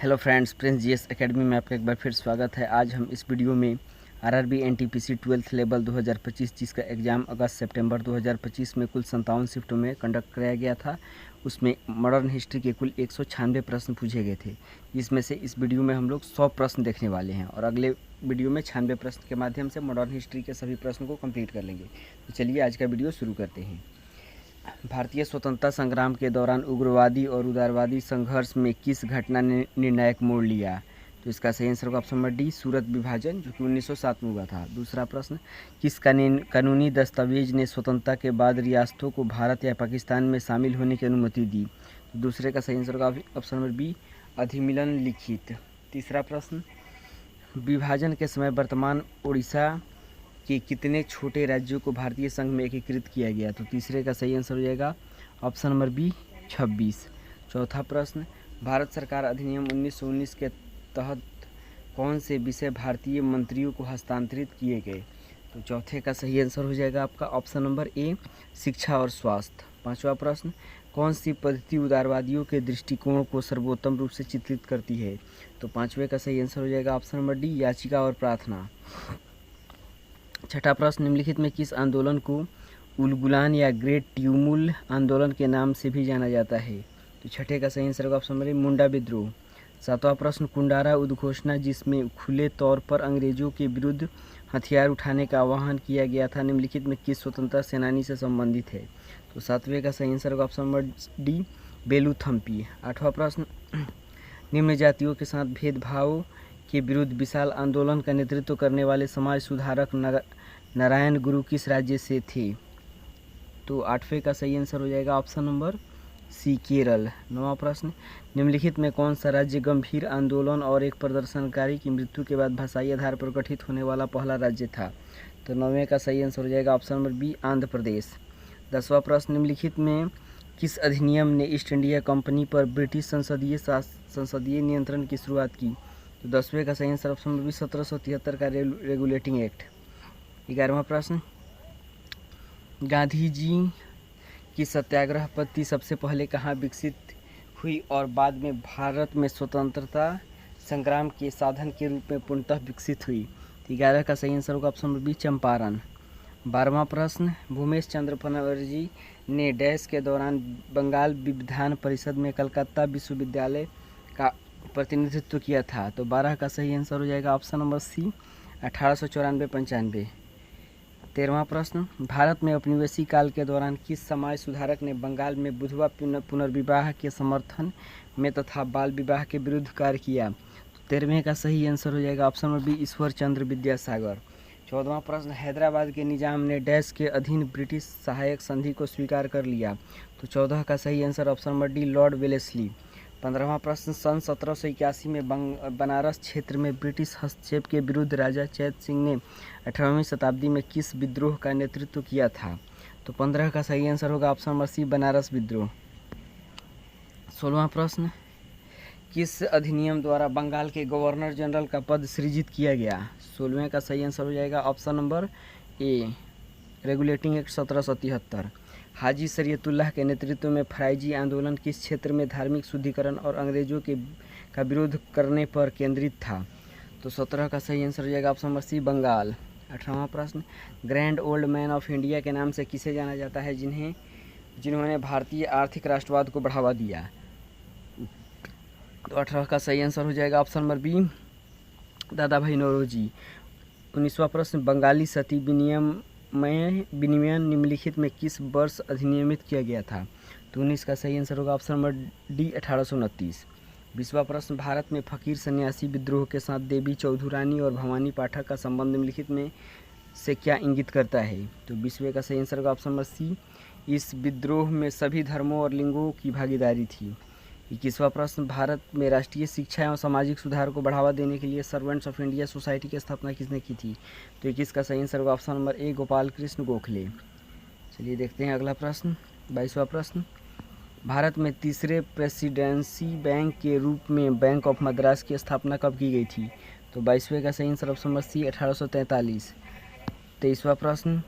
Hello friends, Prince GS academy में आपका एक बार फिर स्वागत है। आज हम इस वीडियो में आरआरबी एनटीपीसी 12th लेवल 2025 जिसका एग्ज़ाम अगस्त सितंबर 2025 में कुल 57 शिफ्टों में कंडक्ट कराया गया था। उसमें मॉडर्न हिस्ट्री के कुल 196 प्रश्न पूछे गए थे, जिसमें से इस वीडियो में हम लोग 100 प्रश्न देखने वाले हैं और अगले वीडियो में 96 प्रश्न के माध्यम से मॉडर्न हिस्ट्री के सभी प्रश्नों को कंप्लीट कर लेंगे। तो चलिए आज का वीडियो शुरू करते हैं। भारतीय स्वतंत्रता संग्राम के दौरान उग्रवादी और उदारवादी संघर्ष में किस घटना ने निर्णायक मोड़ लिया? तो इसका सही आंसर होगा ऑप्शन नंबर डी, सूरत विभाजन, जो कि 1907 में हुआ था। दूसरा प्रश्न, किस कानूनी दस्तावेज ने स्वतंत्रता के बाद रियासतों को भारत या पाकिस्तान में शामिल होने की अनुमति दी? तो दूसरे का सही आंसर होगा ऑप्शन नंबर बी, अधिमिलन लिखित। तीसरा प्रश्न, विभाजन के समय वर्तमान उड़ीसा कि कितने छोटे राज्यों को भारतीय संघ में एकीकृत किया गया? तो तीसरे का सही आंसर हो जाएगा ऑप्शन नंबर बी, 26। चौथा प्रश्न, भारत सरकार अधिनियम 1919 के तहत कौन से विषय भारतीय मंत्रियों को हस्तांतरित किए गए? तो चौथे का सही आंसर हो जाएगा आपका ऑप्शन नंबर ए, शिक्षा और स्वास्थ्य। पांचवा प्रश्न, कौन सी पद्धति उदारवादियों के दृष्टिकोण को सर्वोत्तम रूप से चित्रित करती है? तो पांचवे का सही आंसर हो जाएगा ऑप्शन नंबर डी, याचिका और प्रार्थना। छठा प्रश्न, निम्नलिखित में किस आंदोलन को उलगुलान या ग्रेट ट्यूमुल आंदोलन के नाम से भी जाना जाता है? तो छठे का सही आंसर होगा ऑप्शन नंबर ए, मुंडा विद्रोह। सातवां प्रश्न, कुंडारा उद्घोषणा जिसमें खुले तौर पर अंग्रेजों के विरुद्ध हथियार उठाने का आह्वान किया गया था, निम्नलिखित में किस स्वतंत्रता सेनानी से संबंधित है? तो सातवें का सही आंसर होगा ऑप्शन नंबर डी, बेलूथम्पी। आठवां प्रश्न, निम्न जातियों के साथ भेदभाव के विरुद्ध विशाल आंदोलन का नेतृत्व करने वाले समाज सुधारक नारायण गुरु किस राज्य से थे? तो आठवें का सही आंसर हो जाएगा ऑप्शन नंबर सी, केरल। नौवां प्रश्न, निम्नलिखित में कौन सा राज्य गंभीर आंदोलन और एक प्रदर्शनकारी की मृत्यु के बाद भाषाई आधार पर गठित होने वाला पहला राज्य था? तो नौवें का सही आंसर हो जाएगा option number B, Andhra Pradesh. 10वां प्रश्न, निम्नलिखित में किस अधिनियम ने ईस्ट इंडिया कंपनी पर ब्रिटिश संसदीय नियंत्रण की शुरुआत की? तो 10वें का सही आंसर ऑप्शन नंबर बी, 1773 का रेगुलेटिंग एक्ट। 11वां प्रश्न, गांधी जी की सत्याग्रह पद्धति सबसे पहले कहाँ विकसित हुई और बाद में भारत में स्वतंत्रता संग्राम के साधन के रूप में पूर्णतः विकसित हुई? 11 का सही आंसर होगा ऑप्शन नंबर बी, चंपारण। 12वां प्रश्न, भूमेश चंद्र बनर्जी ने डैश के दौरान बंगाल विधान परिषद में कलकत्ता विश्वविद्यालय का प्रतिनिधित्व किया था? तो 12 का सही आंसर हो जाएगा ऑप्शन नंबर सी, 1894-95। 13वां प्रश्न, भारत में औपनिवेशिक काल के दौरान किस समाज सुधारक ने बंगाल में विधवा पुनर्विवाह के समर्थन में तथा बाल विवाह के विरुद्ध कार्य किया? तो 13वें का सही आंसर हो जाएगा option number B, Ishwar Chandra Vidyasagar. 14वां प्रश्न, हैदराबाद के निजाम ने डैश के अधीन ब्रिटिश सहायक संधि को स्वीकार कर लिया? तो 14 का सही answer option number D, Lord Wellesley. 15वां प्रश्न, सन 1781 में बनारस क्षेत्र में ब्रिटिश हस्तक्षेप के विरुद्ध राजा चैत सिंह ने 18वीं शताब्दी में किस विद्रोह का नेतृत्व किया था? तो 15 का सही आंसर होगा ऑप्शन नंबर सी, बनारस विद्रोह। 16वां प्रश्न, किस अधिनियम द्वारा बंगाल के गवर्नर जनरल का पद सृजित किया गया? 16वें का सही आंसर हो जाएगा ऑप्शन नंबर ए, रेगुलेटिंग एक्ट 1773। हाजी शरीयतुल्लाह के नेतृत्व में फराइजी आंदोलन किस क्षेत्र में धार्मिक शुद्धिकरण और अंग्रेजों का विरोध करने पर केंद्रित था? तो 17 का सही आंसर हो जाएगा ऑप्शन नंबर सी, बंगाल। 18वां प्रश्न, grand old man of India के नाम से किसे जाना जाता है जिन्होंने भारतीय आर्थिक राष्ट्रवाद को बढ़ावा दिया? तो 18 का सही आंसर हो जाएगा option number B, Dadabhai Naoroji. 19वां प्रश्न, बंगाली सती विनिमयन निम्नलिखित में किस वर्ष अधिनियमित किया गया था? तो 19 का सही आंसर होगा ऑप्शन नंबर डी, 1829। 20वां प्रश्न, भारत में फकीर सन्यासी विद्रोह के साथ देवी चौधुरानी और भवानी पाठक का संबंध निम्नलिखित में से क्या इंगित करता है? तो 20वें का सही आंसर होगा ऑप्शन नंबर सी, इस विद्रोह में सभी धर्मों और लिंगों की भागीदारी थी। 21वां प्रश्न, भारत में राष्ट्रीय शिक्षा एवं सामाजिक सुधार को बढ़ावा देने के लिए सर्वेंट्स ऑफ इंडिया सोसाइटी की स्थापना किसने की थी? तो 21 का सही आंसर होगा ऑप्शन नंबर ए, गोपाल कृष्ण गोखले। चलिए देखते हैं अगला प्रश्न। 22वां प्रश्न, भारत में तीसरे प्रेसिडेंसी बैंक के रूप में बैंक ऑफ मद्रास की स्थापना कब की गई थी? तो 22वें का सही आंसर ऑप्शन नंबर सी, 1843। 23वां प्रश्न,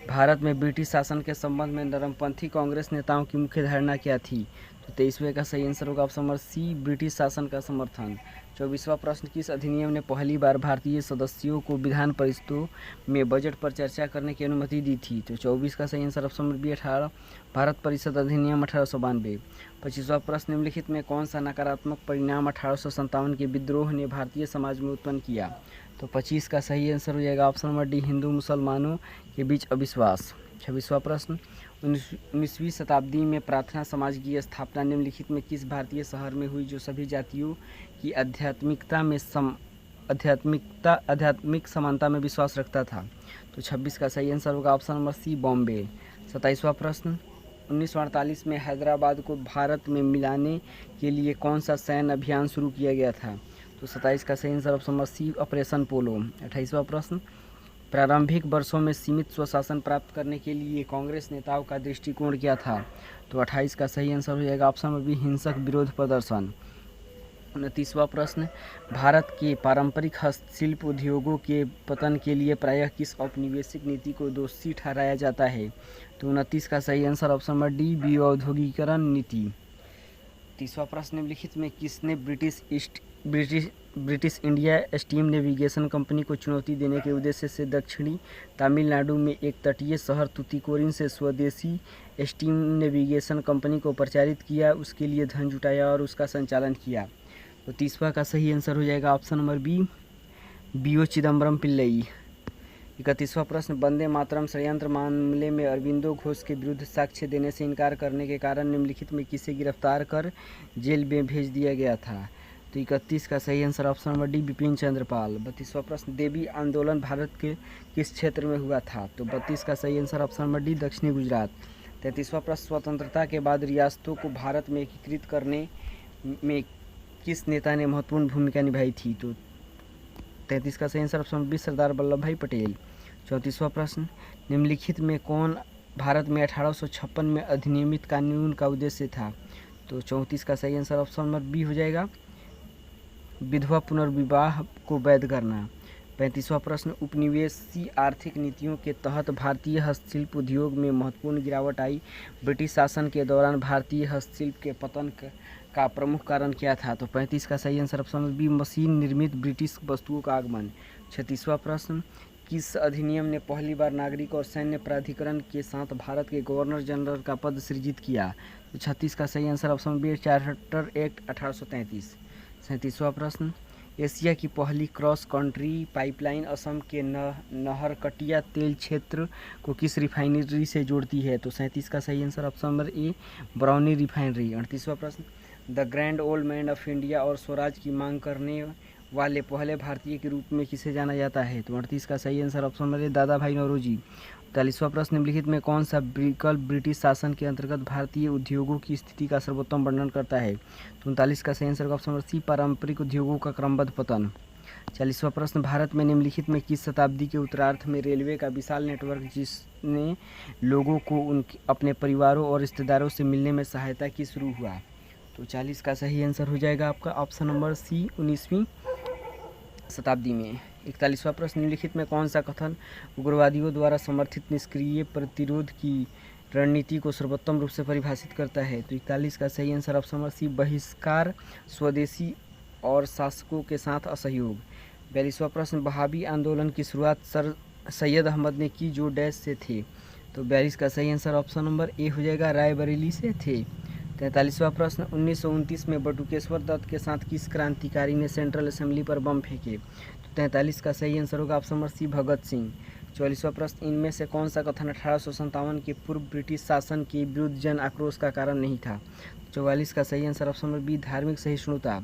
भारत में ब्रिटिश शासन के संबंध में नरमपंथी कांग्रेस नेताओं की मुख्य धारणा क्या थी? तो 23वें का सही आंसर होगा ऑप्शन नंबर सी, ब्रिटिश शासन का समर्थन। 24वां प्रश्न, किस अधिनियम ने पहली बार भारतीय सदस्यों को विधान परिषदों में बजट पर चर्चा करने की अनुमति दी थी? तो 24 का सही answer option number B, 18 Bharat परिषद अधिनियम 1892। 25वां प्रश्न, निम्नलिखित में कौन सा नकारात्मक परिणाम 1857 के विद्रोह ने भारतीय समाज में उत्पन्न किया? तो 25 का सही आंसर हो जाएगा ऑप्शन नंबर डी, हिंदू मुसलमानों के बीच अविश्वास। 26वां प्रश्न, 19वीं शताब्दी में प्रार्थना समाज की स्थापना निम्नलिखित में किस भारतीय शहर में हुई जो सभी जातियों की आध्यात्मिक समानता में विश्वास रखता था? तो 26 का सही आंसर होगा ऑप्शन नंबर सी, बॉम्बे। 27वां प्रश्न, 1948 में हैदराबाद को भारत में मिलाने के लिए कौन सा सैन्य अभियान शुरू किया गया था? तो 27 का सही answer option number C, Operation Polo. 28वां प्रश्न, प्रारंभिक वर्षों में सीमित स्वशासन प्राप्त करने के लिए कांग्रेस नेताओं का दृष्टिकोण क्या था? तो 28 का सही आंसर हो जाएगा ऑप्शन नंबर बी, हिंसक विरोध प्रदर्शन। 29वां प्रश्न, भारत के पारंपरिक हस्तशिल्प उद्योगों के पतन के लिए प्रायः किस औपनिवेशिक नीति को दोषी ठहराया जाता है? तो 29 का सही आंसर ऑप्शन नंबर डी, विऔद्योगीकरण नीति। 30वां प्रश्न, निम्नलिखित में किसने British India steam navigation company को चुनौती देने के उद्देश्य से दक्षिणी तमिलनाडु में एक तटीय शहर तुतीकोरिन से स्वदेशी स्टीम नेविगेशन कंपनी को प्रचारित किया, उसके लिए धन जुटाया और उसका संचालन किया? तो 30वां का सही आंसर हो जाएगा option number B, V O. Chidambaram Pillai. 31वां प्रश्न, वंदे मातरम षड्यंत्र मामले में अरबिंदो घोष के विरुद्ध साक्ष्य देने से इनकार करने के कारण निम्नलिखित में किसे गिरफ्तार कर जेल में भेज दिया गया था? तो 31 का सही answer option number D, Bipin Chandra Pal. 32वां प्रश्न, देवी आंदोलन भारत के किस क्षेत्र में हुआ था? तो 32 का सही आंसर ऑप्शन नंबर डी, दक्षिणी गुजरात। 33वां प्रश्न, स्वतंत्रता के बाद रियासतों को भारत में एकीकृत करने में किस नेता ने महत्वपूर्ण भूमिका निभाई थी? तो 33 का सही answer option B, Sardar Vallabh भाई पटेल। 34वां प्रश्न, निम्नलिखित में कौन भारत में 1856 में अधिनियमित कानून का उद्देश्य था? तो 34 का सही आंसर ऑप्शन नंबर बी हो जाएगा, विधवा पुनर्विवाह को वैध करना। 35वां प्रश्न, उपनिवेशी आर्थिक नीतियों के तहत भारतीय हस्तशिल्प उद्योग में महत्वपूर्ण गिरावट आई, ब्रिटिश शासन के दौरान भारतीय हस्तशिल्प के पतन का प्रमुख कारण क्या था? तो 35 का सही आंसर ऑप्शन बी, मशीन निर्मित ब्रिटिश वस्तुओं का आगमन। 36वां प्रश्न, किस अधिनियम ने पहली बार नागरिक और सैन्य प्राधिकरण के साथ भारत के गवर्नर जनरल का पद सृजित किया? तो 36 का सही answer option B, charter act 1833। 37वां प्रश्न, एशिया की पहली क्रॉस कंट्री पाइपलाइन असम के नहरकटिया तेल क्षेत्र को किस रिफाइनरी से जोड़ती है? तो 37 का सही answer option number A, Barauni refinery. 38वां प्रश्न, the grand old man of India और स्वराज की मांग करने वाले पहले भारतीय के रूप में किसे जाना जाता है? तो 38 का सही आंसर ऑप्शन नंबर ए, दादा भाई नौरोजी। 43वां प्रश्न, निम्नलिखित में कौन सा विकल्प ब्रिटिश शासन के अंतर्गत भारतीय उद्योगों की स्थिति का सर्वोत्तम वर्णन करता है? तो 39 का सही आंसर ऑप्शन नंबर सी, पारंपरिक उद्योगों का क्रमबद्ध पतन। 40वां प्रश्न, भारत में निम्नलिखित में किस शताब्दी के उत्तरार्ध में रेलवे का विशाल नेटवर्क जिसने लोगों को उनके अपने परिवारों और रिश्तेदारों से मिलने में सहायता की शुरू हुआ? तो 40 का सही आंसर हो जाएगा आपका ऑप्शन नंबर सी, 19वीं शताब्दी में। 41वां प्रश्न, निम्नलिखित में कौन सा कथन उग्रवादियों द्वारा समर्थित निष्क्रिय प्रतिरोध की रणनीति को सर्वोत्तम रूप से परिभाषित करता है? तो 41 का सही आंसर ऑप्शन नंबर सी, बहिष्कार, स्वदेशी और शासकों के साथ असहयोग। 42वां प्रश्न, वहाबी आंदोलन की शुरुआत सर सैयद अहमद ने की जो डैश से थे? तो 42 का सही आंसर ऑप्शन नंबर ए हो जाएगा, रायबरेली से थे। 43वां प्रश्न, 1929 में बटुकेश्वर दत्त के साथ किस क्रांतिकारी ने सेंट्रल असेंबली पर बम फेंके? तो 43 का सही आंसर होगा ऑप्शन नंबर सी, भगत सिंह। 44वां प्रश्न, इनमें से कौन सा कथन 1857 के पूर्व ब्रिटिश शासन के विरुद्ध जन आक्रोश का कारण नहीं था? 44 का सही आंसर ऑप्शन नंबर बी, धार्मिक सहिष्णुता।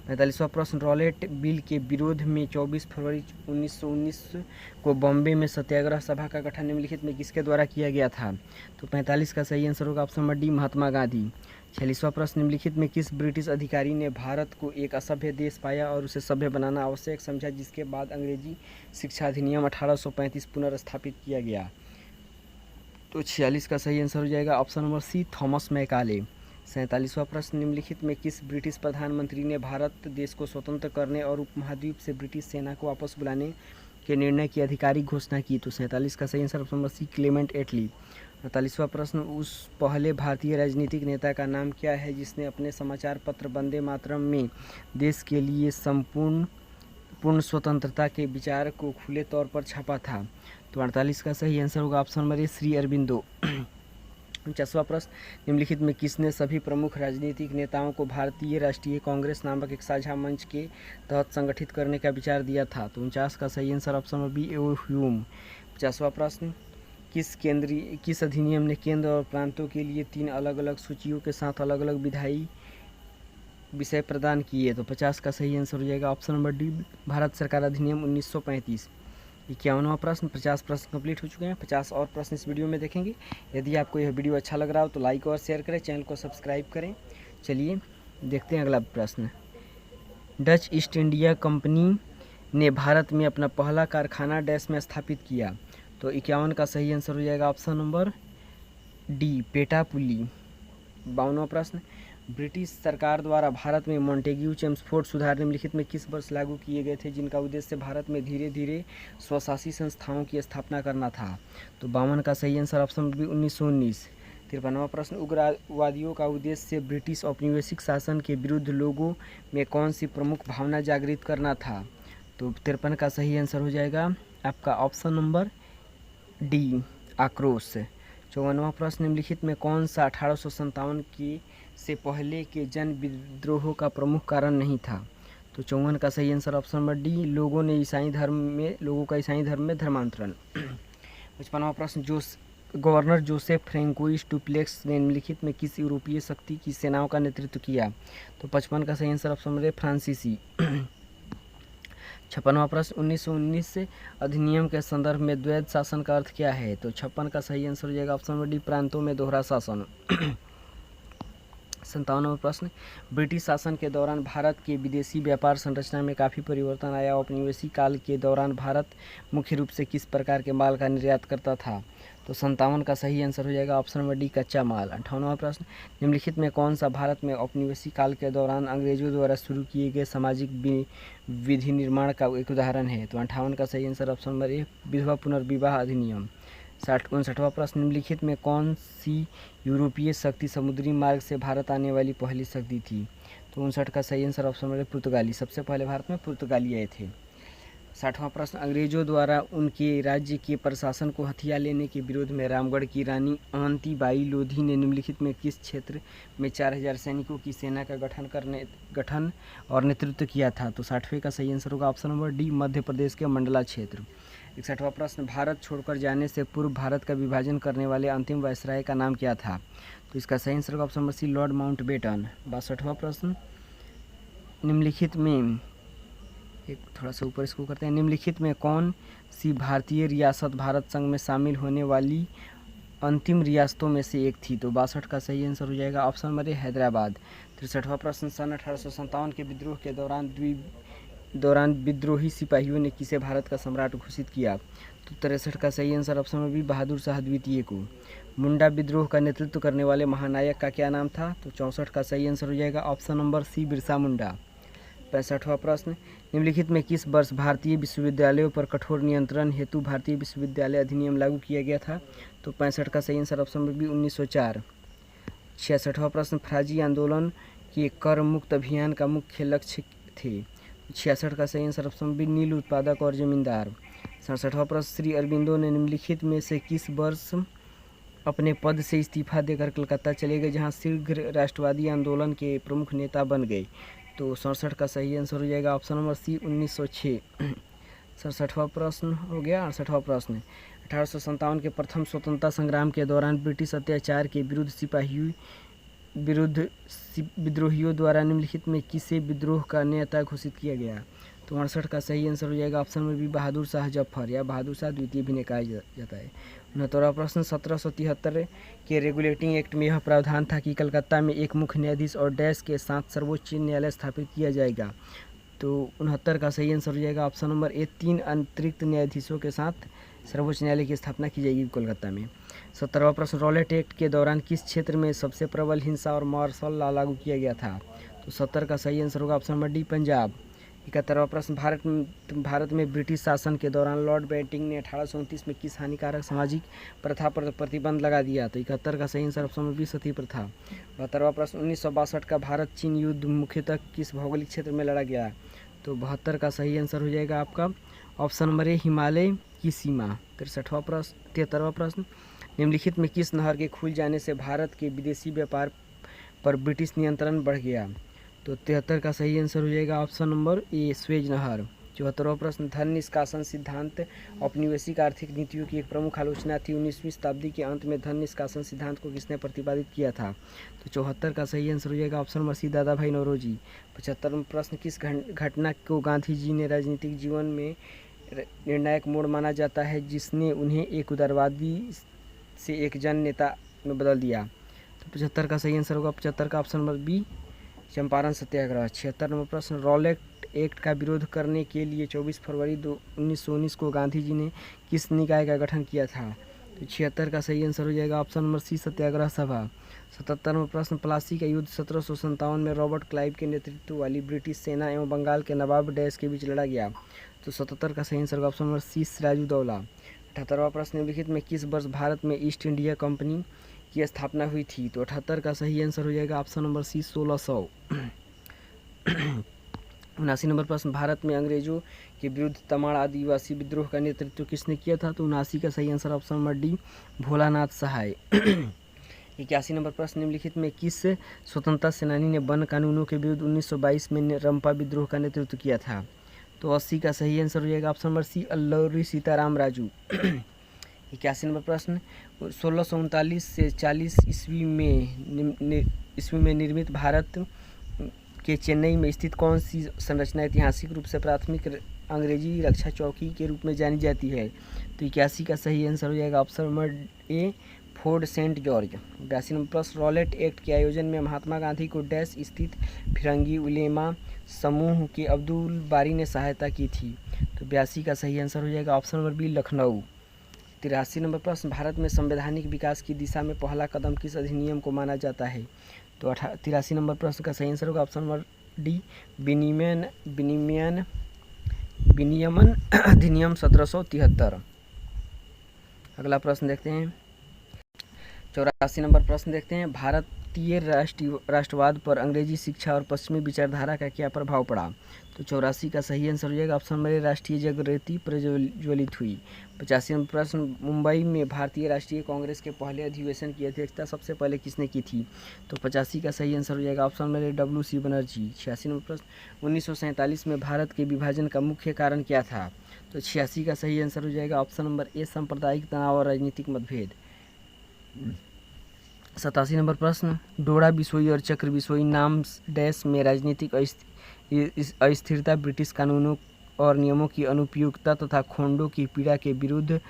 45वां प्रश्न, रॉलेट बिल के विरोध में 24 फरवरी 1919 को बॉम्बे में सत्याग्रह सभा का गठन निम्नलिखित में किसके द्वारा किया गया था? तो 45 का सही आंसर होगा option number D, Mahatma Gandhi. 46वां प्रश्न, निम्नलिखित में किस ब्रिटिश अधिकारी ने भारत को एक असभ्य देश पाया और उसे सभ्य बनाना आवश्यक समझा, जिसके बाद अंग्रेजी शिक्षा अधिनियम 1835 पुनर्स्थापित किया गया? तो 46 का सही आंसर हो जाएगा option number C, Thomas Macaulay. 47वां प्रश्न, निम्नलिखित में किस ब्रिटिश प्रधानमंत्री ने भारत देश को स्वतंत्र करने और उपमहाद्वीप से ब्रिटिश सेना को वापस बुलाने के निर्णय की आधिकारिक घोषणा की? तो 47 का सही answer option number C Clement Attlee. 48वां प्रश्न, उस पहले भारतीय राजनीतिक नेता का नाम क्या है जिसने अपने समाचार पत्र वंदे मातरम में देश के लिए पूर्ण स्वतंत्रता के विचार को खुले तौर पर छापा था? तो 48 का सही आंसर होगा option number A Shri Aurobindo. 49वां प्रश्न, निम्नलिखित में किसने सभी प्रमुख राजनीतिक नेताओं को भारतीय राष्ट्रीय कांग्रेस नामक एक साझा मंच के तहत संगठित करने का विचार दिया था? तो 49 का सही answer option number B Hume. 50वां प्रश्न, किस अधिनियम ने केंद्र और प्रांतों के लिए 3 अलग अलग सूचियों के साथ अलग अलग विधायी विषय प्रदान किए? तो 50 का सही आंसर हो जाएगा ऑप्शन नंबर डी भारत सरकार अधिनियम 1935। 51वां प्रश्न, 50 प्रश्न कंप्लीट हो चुके हैं। 50 और प्रश्न इस वीडियो में देखेंगे। यदि आपको यह वीडियो अच्छा लग रहा हो तो लाइक और शेयर करें, चैनल को सब्सक्राइब करें। चलिए देखते हैं अगला प्रश्न। डच ईस्ट इंडिया कंपनी ने भारत में अपना पहला कारखाना डैश में स्थापित किया? तो 51 का सही आंसर हो जाएगा ऑप्शन नंबर डी पेटापुली। 52वां प्रश्न, ब्रिटिश सरकार द्वारा भारत में मॉन्टेग्यू चेम्सफोर्ड सुधार निम्नलिखित में किस वर्ष लागू किए गए थे जिनका उद्देश्य भारत में धीरे धीरे स्वशासी संस्थाओं की स्थापना करना था? तो 52 का सही आंसर ऑप्शन बी 1919। 53वां प्रश्न, उग्रवादियों का उद्देश्य ब्रिटिश औपनिवेशिक शासन के विरुद्ध लोगों में कौन सी प्रमुख भावना जागृत करना था? तो 53 का सही आंसर हो जाएगा आपका ऑप्शन नंबर डी आक्रोश। 54वां प्रश्न, निम्नलिखित में कौन सा 1857 की से पहले के जन विद्रोह का प्रमुख कारण नहीं था? तो 54 का सही आंसर ऑप्शन नंबर डी लोगों का ईसाई धर्म में धर्मांतरण। 55वां प्रश्न, गवर्नर जोसेफ फ्रैंकोइस डुप्लेक्स ने निम्नलिखित में किस यूरोपीय शक्ति की सेनाओं का नेतृत्व किया? तो 55 का सही आंसर ऑप्शन नंबर ए फ्रांसीसी। 56वां प्रश्न, 1919 से अधिनियम के संदर्भ में द्वैध शासन का अर्थ क्या है? तो 56 का सही आंसर हो जाएगा ऑप्शन नंबर डी प्रांतों में दोहरा शासन। 57वां प्रश्न, ब्रिटिश शासन के दौरान भारत के विदेशी व्यापार संरचना में काफ़ी परिवर्तन आया। औपनिवेशिक काल के दौरान भारत मुख्य रूप से किस प्रकार के माल का निर्यात करता था? तो 57 का सही आंसर हो जाएगा ऑप्शन नंबर डी कच्चा माल। 58वां प्रश्न, निम्नलिखित में कौन सा भारत में औपनिवेशिक काल के दौरान अंग्रेजों द्वारा शुरू किए गए सामाजिक विधि निर्माण का एक उदाहरण है? तो 58 का सही आंसर ऑप्शन नंबर ए विधवा पुनर्विवाह अधिनियम। 59वां प्रश्न, निम्नलिखित में कौन सी यूरोपीय शक्ति समुद्री मार्ग से भारत आने वाली पहली शक्ति थी? तो 59 का सही आंसर ऑप्शन नंबर पुर्तगाली। सबसे पहले भारत में पुर्तगाली आए थे। 60वां प्रश्न, अंग्रेजों द्वारा उनके राज्य के प्रशासन को हथिया लेने के विरोध में रामगढ़ की रानी अवंती बाई लोधी ने निम्नलिखित में किस क्षेत्र में 4000 सैनिकों की सेना का गठन और नेतृत्व किया था? तो 60वें का सही आंसर होगा option number D Madhya Pradesh के मंडला क्षेत्र। 61वां प्रश्न, भारत छोड़कर जाने से पूर्व भारत का विभाजन करने वाले अंतिम वायसराय का नाम क्या था? तो इसका सही आंसर होगा option number C Lord Mountbatten. 62वां प्रश्न, निम्नलिखित में थोड़ा सा ऊपर इसको करते हैं। निम्नलिखित में कौन सी भारतीय रियासत भारत संघ में शामिल होने वाली अंतिम रियासतों में से एक थी? तो 62 का सही आंसर हो जाएगा ऑप्शन नंबर ए हैदराबाद। 63वां प्रश्न, सन 1857 के विद्रोह के दौरान विद्रोही सिपाहियों ने किसे भारत का सम्राट घोषित किया? तो 63 का सही answer option number B Bahadur Shah द्वितीय को। मुंडा विद्रोह का नेतृत्व करने वाले महानायक का क्या नाम था? तो 64 का सही आंसर हो जाएगा ऑप्शन नंबर सी बिरसा मुंडा। 65वां प्रश्न, निम्नलिखित में किस वर्ष भारतीय विश्वविद्यालयों पर कठोर नियंत्रण हेतु भारतीय विश्वविद्यालय अधिनियम लागू किया गया था? तो 65 का सही आंसर ऑप्शन नंबर बी 1904। 66वां प्रश्न, फराजी आंदोलन के कर मुक्त अभियान का मुख्य लक्ष्य थे? 66 का सही आंसर ऑप्शन बी नील उत्पादक और जमींदार। 67वां प्रश्न, श्री अरबिंदो ने निम्नलिखित में से किस वर्ष अपने पद से इस्तीफा देकर कलकत्ता चले गए जहां शीघ्र राष्ट्रवादी आंदोलन के प्रमुख नेता बन गए? तो 67 का सही आंसर हो जाएगा ऑप्शन नंबर सी 1906। 67वां प्रश्न हो गया। 68वां प्रश्न, 1857 के प्रथम स्वतंत्रता संग्राम के दौरान ब्रिटिश अत्याचार के विरुद्ध विद्रोहियों द्वारा निम्नलिखित में किसे विद्रोह का नेता घोषित किया गया? तो 68 का सही आंसर हो जाएगा ऑप्शन में भी बहादुर शाह जफर या बहादुर शाह द्वितीय भी कहा जाता है। 69वां प्रश्न, 1773 के रेगुलेटिंग एक्ट में यह प्रावधान था कि कलकत्ता में एक मुख्य न्यायाधीश और डैश के साथ सर्वोच्च न्यायालय स्थापित किया जाएगा। तो 69 का सही आंसर हो जाएगा ऑप्शन नंबर ए 3 अतिरिक्त न्यायाधीशों के साथ सर्वोच्च न्यायालय की स्थापना की जाएगी कोलकाता में। 70वां प्रश्न, रॉलेट एक्ट के दौरान किस क्षेत्र में सबसे प्रबल हिंसा और मार्शल लॉ लागू किया गया था? तो 70 का सही आंसर होगा ऑप्शन नंबर डी पंजाब। 71वां प्रश्न, भारत में ब्रिटिश शासन के दौरान लॉर्ड बेंटिंक ने 1829 में किस हानिकारक सामाजिक प्रथा पर प्रतिबंध लगा दिया? तो 71 का सही आंसर ऑप्शन नंबर बी सती प्रथा। 72वां प्रश्न, 1962 का भारत चीन युद्ध मुख्यतः किस भौगोलिक क्षेत्र में लड़ा गया? तो 72 का सही आंसर हो जाएगा आपका ऑप्शन नंबर ए, हिमालय की सीमा। 63वां प्रश्न, 73वां प्रश्न, निम्नलिखित में किस नहर के खुल जाने से भारत के विदेशी व्यापार पर ब्रिटिश नियंत्रण बढ़ गया? तो 73 का सही आंसर हो जाएगा ऑप्शन नंबर ए, स्वेज नहर। 74वां प्रश्न, धन निष्कासन सिद्धांत औपनिवेशिक आर्थिक नीतियों की एक प्रमुख आलोचना थी। 19वीं शताब्दी के अंत में धन निष्कासन सिद्धांत को किसने प्रतिपादित किया था? तो 74 का सही आंसर हो जाएगा ऑप्शन नंबर सी, दादा भाई नौरोजी। 75वां प्रश्न, किस घटना को गांधी जी ने राजनीतिक जीवन में निर्णायक मोड़ माना जाता है जिसने उन्हें एक उदारवादी से एक जन नेता में बदल दिया? तो 75 का सही आंसर होगा 75 का ऑप्शन नंबर बी, चंपारण सत्याग्रह। 76 नंबर प्रश्न, रॉलेट एक्ट का विरोध करने के लिए 24 फरवरी 1919 को गांधी जी ने किस निकाय का गठन किया था? तो 76 का सही आंसर हो जाएगा ऑप्शन नंबर सी, सत्याग्रह सभा। 77 नंबर प्रश्न, प्लासी का युद्ध 1757 में रॉबर्ट क्लाइव के नेतृत्व वाली ब्रिटिश सेना एवं बंगाल के नवाब डैश के बीच लड़ा गया? तो 77 का सही आंसर होगा ऑप्शन नंबर सी, सिराजुद्दौला। 78वां प्रश्न, निम्नलिखित में किस वर्ष भारत में ईस्ट इंडिया कंपनी की स्थापना हुई थी? तो 78 का सही आंसर हो जाएगा ऑप्शन नंबर सी, 1600। 79 नंबर प्रश्न, भारत में अंग्रेजों के विरुद्ध तमाड़ आदिवासी विद्रोह का नेतृत्व किसने किया था? तो 79 का सही answer option number D, Bholanath Sahay. 81 number प्रश्न, निम्नलिखित में किस स्वतंत्रता सेनानी ने वन कानूनों के विरुद्ध 1922 में रंपा विद्रोह का नेतृत्व किया था? तो 80 का सही आंसर हो जाएगा option number C, Alluri Sitarama Raju. 81 number प्रश्न, 1639 से 40 ईस्वी में निर्मित भारत के चेन्नई में स्थित कौन सी संरचना ऐतिहासिक रूप से प्राथमिक अंग्रेजी रक्षा चौकी के रूप में जानी जाती है? तो 81 का सही आंसर हो जाएगा option number A, Fort Saint George. 82 नंबर प्रश्न, रॉलेट एक्ट के आयोजन में महात्मा गांधी को डैश स्थित फिरंगी उलेमा समूह के अब्दुल बारी ने सहायता की थी? तो 82 का सही आंसर हो जाएगा ऑप्शन नंबर बी, लखनऊ। 83 नंबर प्रश्न, भारत में संवैधानिक विकास की दिशा में पहला कदम किस अधिनियम को माना जाता है? तो 83 नंबर प्रश्न का सही आंसर होगा ऑप्शन नंबर डी, विनियमन अधिनियम 1773। अगला प्रश्न देखते हैं, 84 नंबर प्रश्न देखते हैं, भारतीय राष्ट्रवाद पर अंग्रेजी शिक्षा और पश्चिमी विचारधारा का क्या प्रभाव पड़ा? तो 84 का सही आंसर हो जाएगा ऑप्शन नंबर ए, राष्ट्रीय जागृति प्रज्वलित हुई। 85 नंबर प्रश्न, मुंबई में भारतीय राष्ट्रीय कांग्रेस के पहले अधिवेशन की अध्यक्षता सबसे पहले किसने की थी? तो 85 का सही आंसर हो जाएगा ऑप्शन नंबर ए, W.C. बनर्जी। 86 नंबर प्रश्न, 1947 में भारत के विभाजन का मुख्य कारण क्या था? तो 86 का सही आंसर हो जाएगा ऑप्शन नंबर ए, सांप्रदायिक तनाव और राजनीतिक मतभेद। 87 नंबर प्रश्न, डोरा बिसोई और चक्र बिसोई नाम डैश में राजनीतिक अस्थिरता, ब्रिटिश कानूनों और नियमों की अनुपयुक्तता तथा खोंडों की पीड़ा के विरुद्ध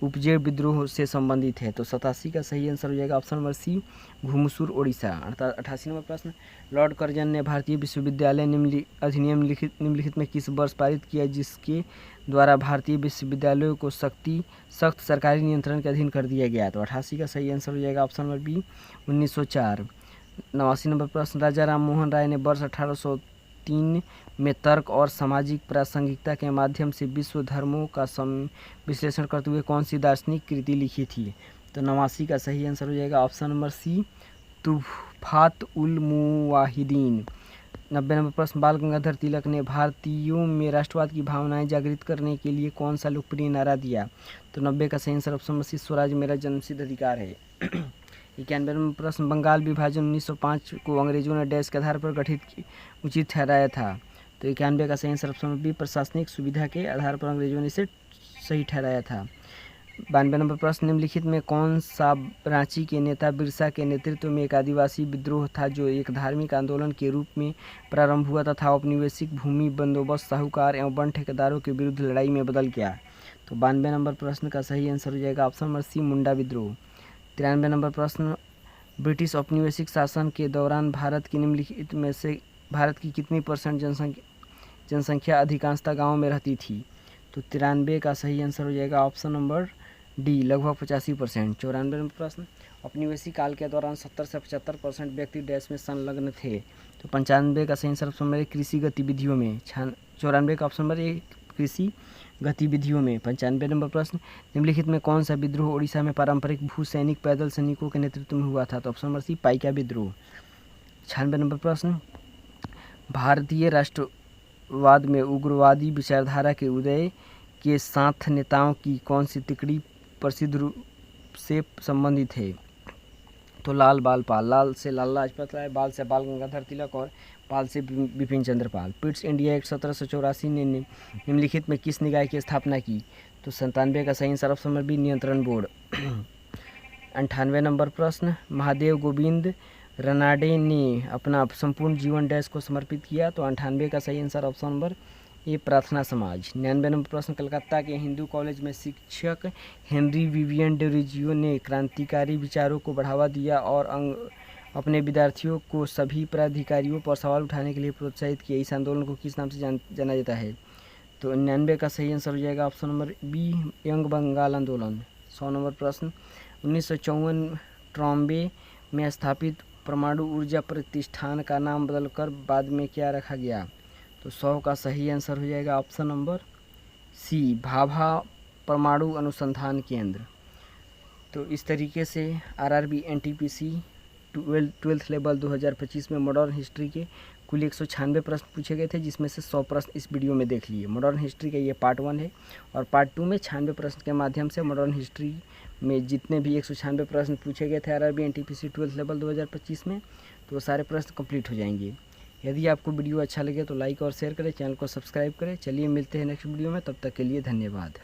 उपजे विद्रोह से संबंधित है? तो 87 का सही आंसर हो जाएगा option number C, Ghumsur Odisha. 88 number प्रश्न, लॉर्ड कर्जन ने भारतीय विश्वविद्यालय अधिनियम निम्नलिखित में किस वर्ष पारित किया जिसके द्वारा भारतीय विश्वविद्यालयों को सख्त सरकारी नियंत्रण के अधीन कर दिया गया? तो 88 का सही आंसर हो जाएगा ऑप्शन नंबर बी, 1904। 89 नंबर प्रश्न, राजा राम मोहन राय ने वर्ष 1803 में तर्क और सामाजिक प्रासंगिकता के माध्यम से विश्व धर्मों का विश्लेषण करते हुए कौन सी दार्शनिक कृति लिखी थी? तो 89 का सही आंसर हो जाएगा ऑप्शन नंबर सी, तुहफात उल मुवाहिदीन। 90 नंबर प्रश्न, बाल गंगाधर तिलक ने भारतीयों में राष्ट्रवाद की भावनाएं जागृत करने के लिए कौन सा लोकप्रिय नारा दिया? तो 90 का सही answer option number C, swaraj मेरा जन्मसिद्ध अधिकार है। 91 नंबर प्रश्न, बंगाल विभाजन 1905 को अंग्रेजों ने डैश के आधार पर गठित उचित ठहराया था? तो 91 का सही आंसर ऑप्शन नंबर बी, प्रशासनिक सुविधा के आधार पर अंग्रेजों ने इसे सही ठहराया था। 92 नंबर प्रश्न, निम्नलिखित में कौन सा रांची के नेता बिरसा के नेतृत्व में एक आदिवासी विद्रोह था जो एक धार्मिक आंदोलन के रूप में प्रारंभ हुआ तथा औपनिवेशिक भूमि बंदोबस्त, साहूकार एवं वन ठेकेदारों के विरुद्ध लड़ाई में बदल गया? तो 92 नंबर प्रश्न का सही आंसर हो जाएगा ऑप्शन नंबर सी, मुंडा विद्रोह। 93 नंबर प्रश्न, ब्रिटिश औपनिवेशिक शासन के दौरान भारत की निम्नलिखित में से भारत की कितनी % जनसंख्या अधिकांशतः गाँव में रहती थी? तो 93 का सही आंसर हो जाएगा ऑप्शन नंबर डी, लगभग 85%। 94 नंबर प्रश्न, औपनिवेशिक काल के दौरान 70 से 75% व्यक्ति डैश में संलग्न थे? तो 95 का सही आंसर ऑप्शन नंबर कृषि गतिविधियों में। 94 का ऑप्शन नंबर ए कृषि गतिविधियों में। 95 नंबर प्रश्न, निम्नलिखित में कौन सा विद्रोह उड़ीसा में पारंपरिक भू सैनिक पैदल सैनिकों के नेतृत्व में हुआ था? तो ऑप्शन नंबर सी पाइका विद्रोह। 96 नंबर प्रश्न, भारतीय राष्ट्रवाद में उग्रवादी विचारधारा के उदय के साथ नेताओं की कौन सी तिकड़ी प्रसिद्ध रूप से संबंधित है? तो लाल बाल पाल, लाल से लाला लाजपत राय, बाल से बाल गंगाधर तिलक और पाल से बिपिन चंद्र पाल। पिट्स इंडिया एक्ट 1784 ने निम्नलिखित में किस निकाय की स्थापना की? तो 97 का सही आंसर ऑप्शन नंबर बी नियंत्रण बोर्ड। 98 नंबर प्रश्न, महादेव गोविंद रनाडे ने अपना संपूर्ण जीवन डैश को समर्पित किया? तो 98 का सही आंसर ऑप्शन नंबर ए प्रार्थना समाज। 99 नंबर प्रश्न, कलकत्ता के हिंदू कॉलेज में शिक्षक हेनरी विवियन डेरोजियो ने क्रांतिकारी विचारों को बढ़ावा दिया और अपने विद्यार्थियों को सभी प्राधिकारियों पर सवाल उठाने के लिए प्रोत्साहित किया। इस आंदोलन को किस नाम से जाना जाता है? तो 99 का सही आंसर हो जाएगा option number B young Bengal आंदोलन। 100 नंबर प्रश्न, 1954 ट्रॉम्बे में स्थापित परमाणु ऊर्जा प्रतिष्ठान का नाम बदलकर बाद में क्या रखा गया? तो 100 का सही आंसर हो जाएगा ऑप्शन नंबर सी भाभा परमाणु अनुसंधान केंद्र। तो इस तरीके से आरआरबी एनटीपीसी 12th लेवल 2025 में मॉडर्न हिस्ट्री के कुल 196 प्रश्न पूछे गए थे, जिसमें से 100 प्रश्न इस वीडियो में देख लिए। मॉडर्न हिस्ट्री का ये पार्ट 1 है और पार्ट 2 में 96 प्रश्न के माध्यम से मॉडर्न हिस्ट्री में जितने भी 196 प्रश्न पूछे गए थे आरआरबी एनटीपीसी 12th लेवल 2025 में, तो वो सारे प्रश्न कंप्लीट हो जाएंगे। यदि आपको वीडियो अच्छा लगे तो लाइक और शेयर करें, चैनल को सब्सक्राइब करें। चलिए मिलते हैं नेक्स्ट वीडियो में, तब तक के लिए धन्यवाद।